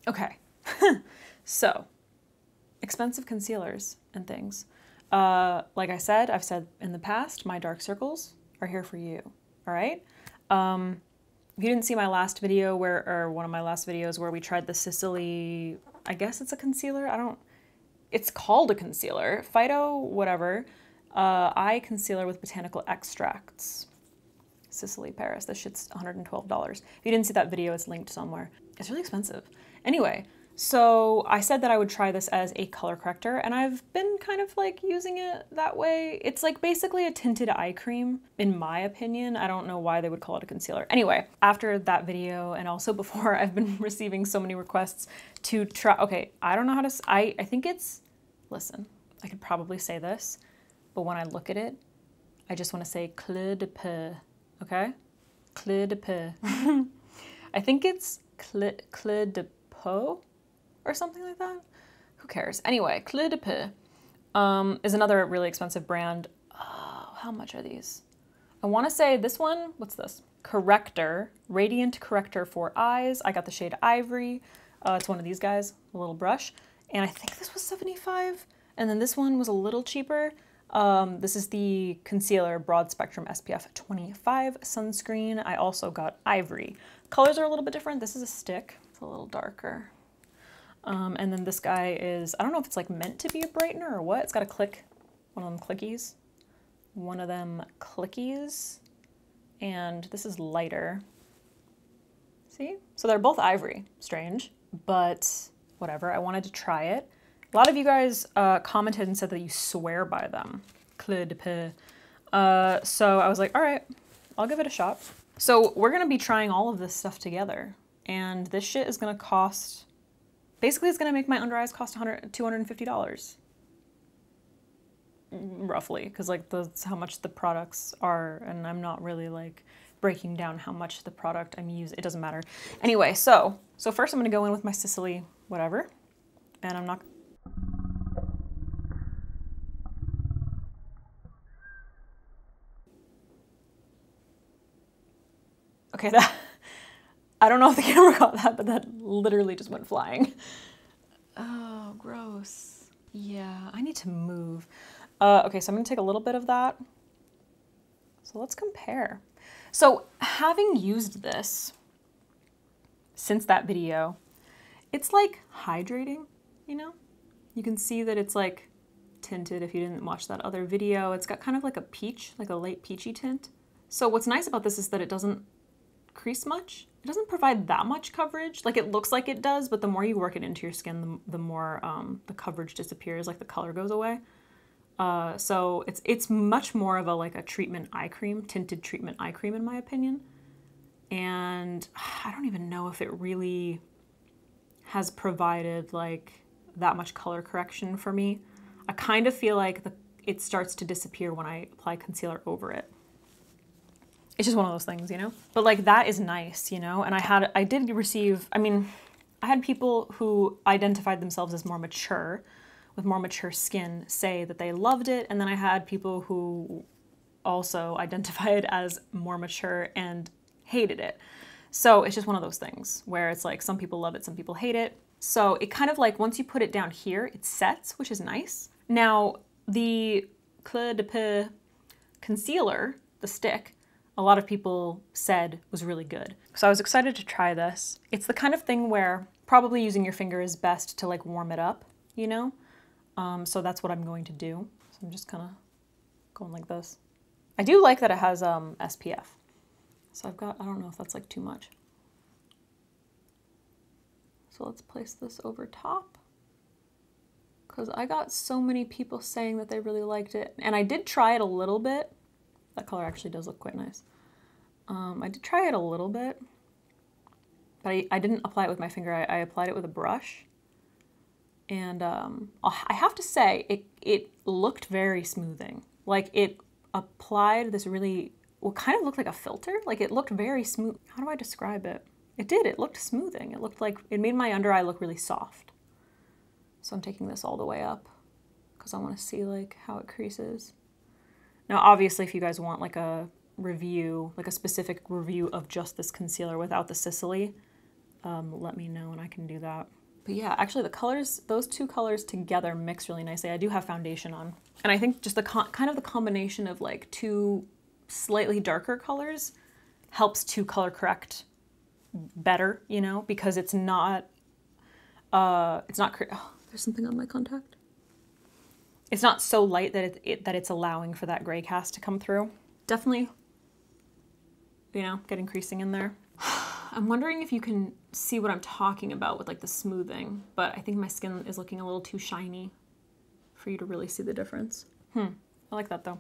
Okay, so expensive concealers and things. Like I said, I've said in the past, my dark circles are here for you, all right? If you didn't see my last video or one of my last videos where we tried the Sicily, I guess it's a concealer, it's called a concealer, Phyto whatever, eye concealer with botanical extracts. Sicily, Paris, this shit's $112. If you didn't see that video, it's linked somewhere. It's really expensive. Anyway, so I said that I would try this as a color corrector, and I've been kind of like using it that way. It's like basically a tinted eye cream, in my opinion. I don't know why they would call it a concealer. Anyway, after that video, and also before, I've been receiving so many requests to try, okay, I don't know how to, I think it's, listen, I could probably say this, but when I look at it, I just want to say clé de peau, okay? Clé de peau. I think it's clé de peau, or something like that. Who cares? Anyway, Clé de Peau is another really expensive brand. Oh, how much are these? I want to say this one, what's this? Corrector, Radiant Corrector for Eyes. I got the shade Ivory. It's one of these guys, a little brush. And I think this was $75. And then this one was a little cheaper. This is the concealer Broad Spectrum SPF 25 sunscreen. I also got Ivory. Colors are a little bit different. This is a stick. It's a little darker. And then this guy is, I don't know if it's like meant to be a brightener or what. It's got a click, one of them clickies. One of them clickies. And this is lighter. See? So they're both ivory. Strange, but whatever. I wanted to try it. A lot of you guys commented and said that you swear by them. Clé de Peau. So I was like, all right, I'll give it a shot. So we're going to be trying all of this stuff together. And this shit is going to cost... Basically, it's going to make my under eyes cost $250, roughly, because like that's how much the products are, and I'm not really like breaking down how much the product I'm using. It doesn't matter. Anyway, so first I'm going to go in with my Sicily whatever, and I'm not. Okay, that. I don't know if the camera got that, but that literally just went flying. Oh, gross. Yeah, I need to move. Okay, so I'm gonna take a little bit of that. So let's compare. So having used this since that video, it's like hydrating, you know? You can see that it's like tinted if you didn't watch that other video. It's got kind of like a peach, like a light peachy tint. So what's nice about this is that it doesn't crease much. It doesn't provide that much coverage. Like it looks like it does, but the more you work it into your skin, the more the coverage disappears, like the color goes away. So it's much more of a like a treatment eye cream, tinted treatment eye cream in my opinion. And I don't even know if it really has provided like that much color correction for me. I kind of feel like it starts to disappear when I apply concealer over it. It's just one of those things, you know? But like that is nice, you know? And I did receive, I mean, I had people who identified themselves as more mature, with more mature skin, say that they loved it. And then I had people who also identified as more mature and hated it. So it's just one of those things where it's like some people love it, some people hate it. So it kind of like once you put it down here, it sets, which is nice. Now the Clé de Peau concealer, the stick, a lot of people said was really good. So I was excited to try this. It's the kind of thing where probably using your finger is best to like warm it up, you know? So that's what I'm going to do. So I'm just kind of going like this. I do like that it has SPF. So I've got, I don't know if that's like too much. So let's place this over top. Because I got so many people saying that they really liked it. And I did try it a little bit. That color actually does look quite nice. I did try it a little bit. But I didn't apply it with my finger. I applied it with a brush. And I have to say, it looked very smoothing. Like it applied this really, what kind of looked like a filter. Like it looked very smooth. How do I describe it? It did, it looked smoothing. It looked like, it made my under eye look really soft. So I'm taking this all the way up because I want to see like how it creases. Now, obviously, if you guys want like a review, like a specific review of just this concealer without the Sicily, let me know and I can do that. But yeah, actually the colors, those two colors together mix really nicely. I do have foundation on. And I think just the kind of the combination of like two slightly darker colors helps to color correct better, you know, because it's not, oh, there's something on my contact. It's not so light that it's allowing for that gray cast to come through. Definitely, you know, getting creasing in there. I'm wondering if you can see what I'm talking about with like the smoothing, but I think my skin is looking a little too shiny for you to really see the difference. I like that though.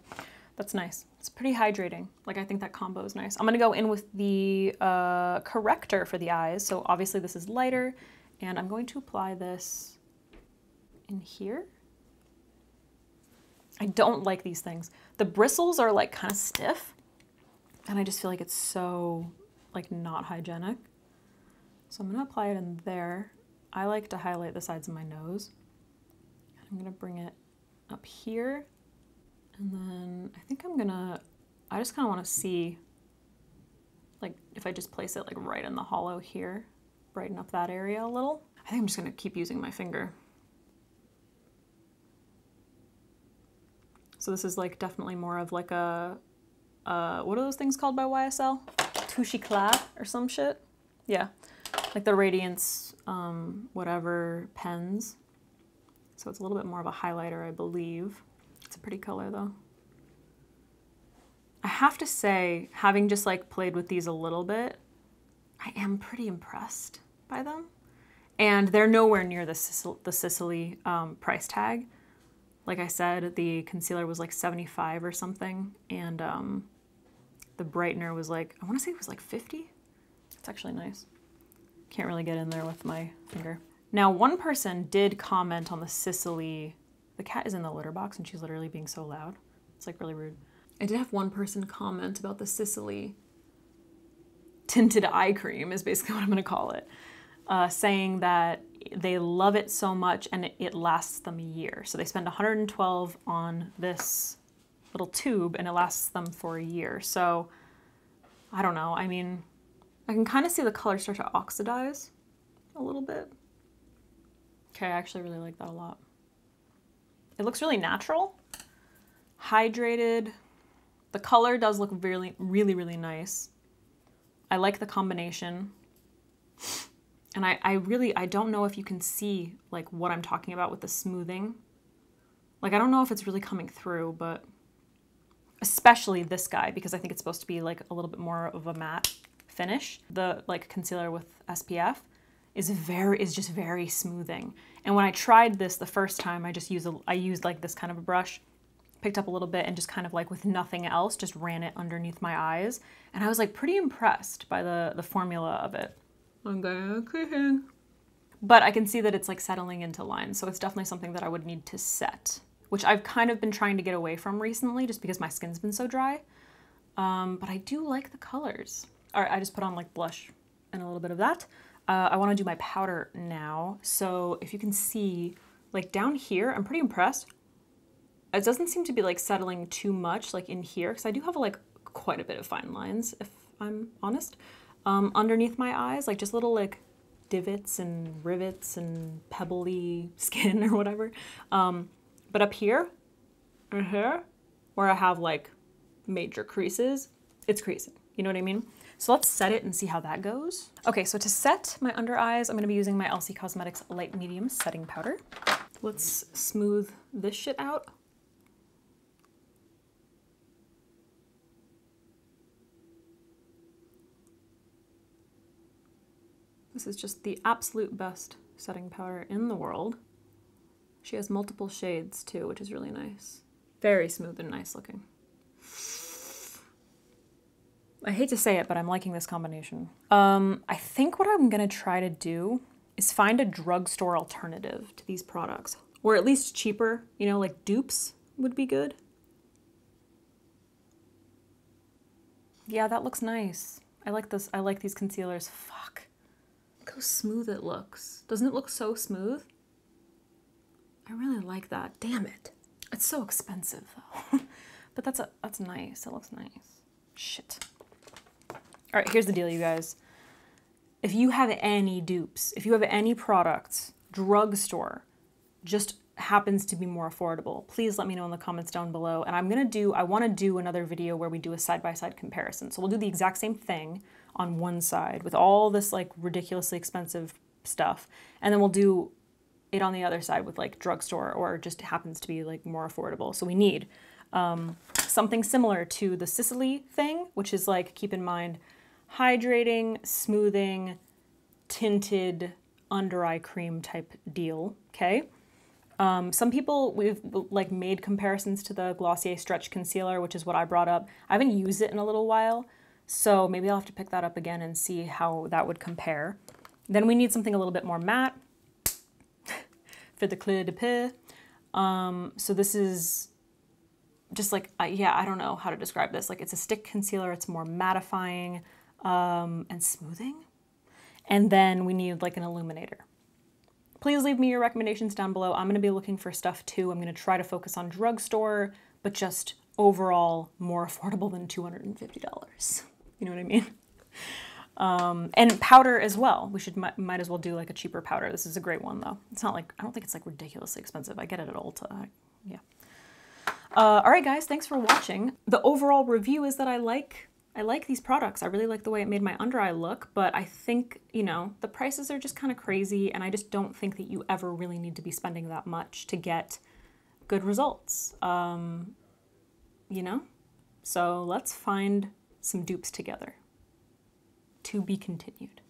That's nice. It's pretty hydrating. Like I think that combo is nice. I'm gonna go in with the corrector for the eyes. So obviously this is lighter and I'm going to apply this in here. I don't like these things. The bristles are like kind of stiff and I just feel like it's so like not hygienic. So I'm gonna apply it in there. I like to highlight the sides of my nose. I'm gonna bring it up here. And then I think I just kind of want to see like if I just place it like right in the hollow here, brighten up that area a little. I think I'm just gonna keep using my finger. So this is like definitely more of like a, what are those things called by YSL? Touche Éclat or some shit. Yeah, like the Radiance, whatever pens. So it's a little bit more of a highlighter, I believe. It's a pretty color though. I have to say, having just like played with these a little bit, I am pretty impressed by them. And they're nowhere near the Sicily price tag. Like I said, the concealer was like 75 or something. And the brightener was like, I want to say it was like 50. It's actually nice. Can't really get in there with my finger. Now, one person did comment on the Sicily. The cat is in the litter box and she's literally being so loud. It's like really rude. I did have one person comment about the Sicily tinted eye cream is basically what I'm gonna call it. Saying that they love it so much and it lasts them a year. So they spend 112 on this little tube and it lasts them for a year. So I don't know. I mean, I can kind of see the color start to oxidize a little bit. Okay, I actually really like that a lot. It looks really natural, hydrated. The color does look really, really, really nice. I like the combination. And I don't know if you can see like what I'm talking about with the smoothing. Like, I don't know if it's really coming through, but especially this guy, because I think it's supposed to be like a little bit more of a matte finish. The like concealer with SPF is just very smoothing. And when I tried this the first time, I used like this kind of a brush, picked up a little bit and just kind of like with nothing else, just ran it underneath my eyes. And I was like pretty impressed by the formula of it. But I can see that it's like settling into lines. So it's definitely something that I would need to set, which I've kind of been trying to get away from recently just because my skin's been so dry. But I do like the colors. All right, I just put on like blush and a little bit of that. I want to do my powder now. So if you can see like down here, I'm pretty impressed. It doesn't seem to be like settling too much like in here because I do have like quite a bit of fine lines if I'm honest. Underneath my eyes, like just little like divots and rivets and pebbly skin or whatever. But up here, and here, where I have like major creases, it's creasing. You know what I mean? So let's set it and see how that goes. Okay, so to set my under eyes, I'm gonna be using my LC Cosmetics Light Medium Setting Powder. Let's smooth this shit out. This is just the absolute best setting powder in the world. She has multiple shades too, which is really nice. Very smooth and nice looking. I hate to say it, but I'm liking this combination. I think what I'm gonna try to do is find a drugstore alternative to these products, or at least cheaper, you know, like dupes would be good. Yeah, that looks nice. I like this. I like these concealers. Fuck. Look how smooth it looks. Doesn't it look so smooth? I really like that. Damn it. It's so expensive though. But that's nice. It looks nice. Shit. All right, here's the deal, you guys. if you have any dupes, if you have any products, drugstore, just happens to be more affordable, please let me know in the comments down below. And I want to do another video where we do a side-by-side comparison. So we'll do the exact same thing on one side with all this like ridiculously expensive stuff. And then we'll do it on the other side with like drugstore, or just happens to be like more affordable. So we need something similar to the Sicily thing, which is like, keep in mind, hydrating, smoothing, tinted under eye cream type deal, okay? Some people, we've like made comparisons to the Glossier Stretch Concealer, which is what I brought up. I haven't used it in a little while, so maybe I'll have to pick that up again and see how that would compare. Then we need something a little bit more matte for the clé de peau. So this is just like, yeah, I don't know how to describe this. Like, it's a stick concealer, it's more mattifying and smoothing. And then we need like an illuminator. Please leave me your recommendations down below. I'm gonna be looking for stuff too. I'm gonna try to focus on drugstore, but just overall more affordable than $250. You know what I mean? And powder as well. We might as well do like a cheaper powder. This is a great one though. It's not like, I don't think it's like ridiculously expensive. I get it at Ulta, yeah. All right guys, thanks for watching. The overall review is that I like these products. I really like the way it made my under eye look, but I think, you know, the prices are just kind of crazy, and I just don't think that you ever really need to be spending that much to get good results, you know? So let's find some dupes together. To be continued.